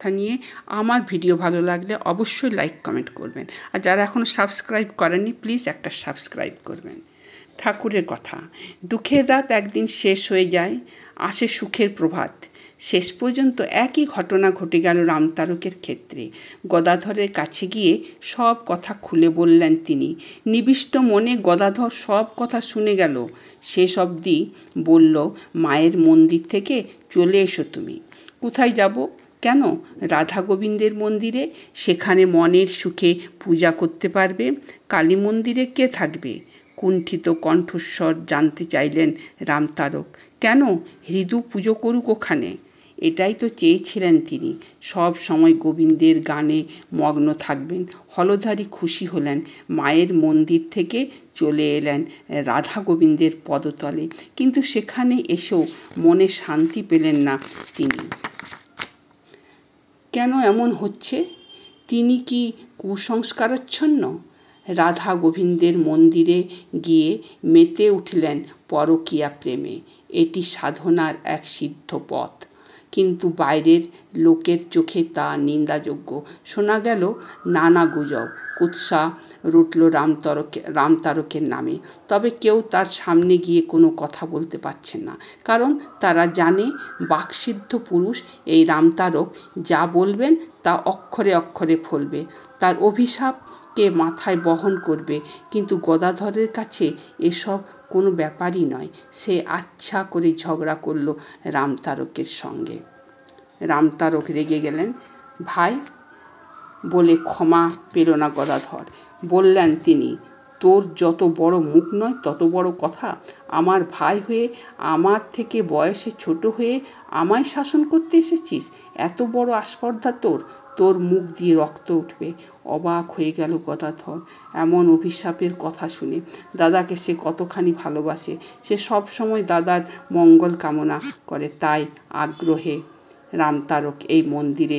কথা নিয়ে। আমার ভিডিও ভালো লাগলে অবশ্যই লাইক কমেন্ট করবেন, আর যারা এখনও সাবস্ক্রাইব করেননি প্লিজ একটা সাবস্ক্রাইব করবেন। ঠাকুরের কথা, দুঃখের রাত একদিন শেষ হয়ে যায়, আসে সুখের প্রভাত। শেষ পর্যন্ত একই ঘটনা ঘটে গেল রামতারকের ক্ষেত্রে। গদাধরের কাছে গিয়ে সব কথা খুলে বললেন তিনি। নিবিষ্ট মনে গদাধর সব কথা শুনে গেল। শেষ অবধি বলল, মায়ের মন্দির থেকে চলে এসো তুমি। কোথায় যাব? কেন? রাধা গোবিন্দের মন্দিরে, সেখানে মনের সুখে পূজা করতে পারবে। কালী মন্দিরে কে থাকবে? কুণ্ঠিত কণ্ঠস্বর জানতে চাইলেন রামতারক। কেন? হৃদু পুজো করুক ওখানে। এটাই তো চেয়েছিলেন তিনি, সব সময় গোবিন্দের গানে মগ্ন থাকবেন। হলধারী খুশি হলেন, মায়ের মন্দির থেকে চলে এলেন রাধা গোবিন্দের পদতলে। কিন্তু সেখানে এসেও মনে শান্তি পেলেন না তিনি। কেন এমন হচ্ছে? তিনি কি কুসংস্কারাচ্ছন্ন? রাধা গোবিন্দের মন্দিরে গিয়ে মেতে উঠলেন পরকীয়া প্রেমে। এটি সাধনার এক সিদ্ধ পথ, কিন্তু বাইরের লোকের চোখে তা নিন্দাযোগ্য। শোনা গেল নানা গুজব, কুৎসা রুটল রামতারকের নামে। তবে কেউ তার সামনে গিয়ে কোনো কথা বলতে পারছে না, কারণ তারা জানে বাকসিদ্ধ পুরুষ এই রামতারক যা বলবেন তা অক্ষরে অক্ষরে ফলবে। তার অভিশাপকে মাথায় বহন করবে। কিন্তু গদাধরের কাছে এসব কোনো ব্যাপারই নয়। সে আচ্ছা করে ঝগড়া করল রামতারকের সঙ্গে। রামতারক রেগে গেলেন। ভাই বলে ক্ষমা পেল না গদাধর। বললেন তিনি, তোর যত বড় মুখ নয় তত বড় কথা। আমার ভাই হয়ে, আমার থেকে বয়সে ছোট হয়ে আমায় শাসন করতে এসেছিস? এত বড় আস্পর্ধা তোর? তোর মুখ দিয়ে রক্ত উঠবে। অবাক হয়ে গেল গদাধর এমন অভিশাপের কথা শুনে। দাদাকে সে কতখানি ভালোবাসে, সে সব সময় দাদার মঙ্গল কামনা করে। তাই আগ্রহে রামতারক এই মন্দিরে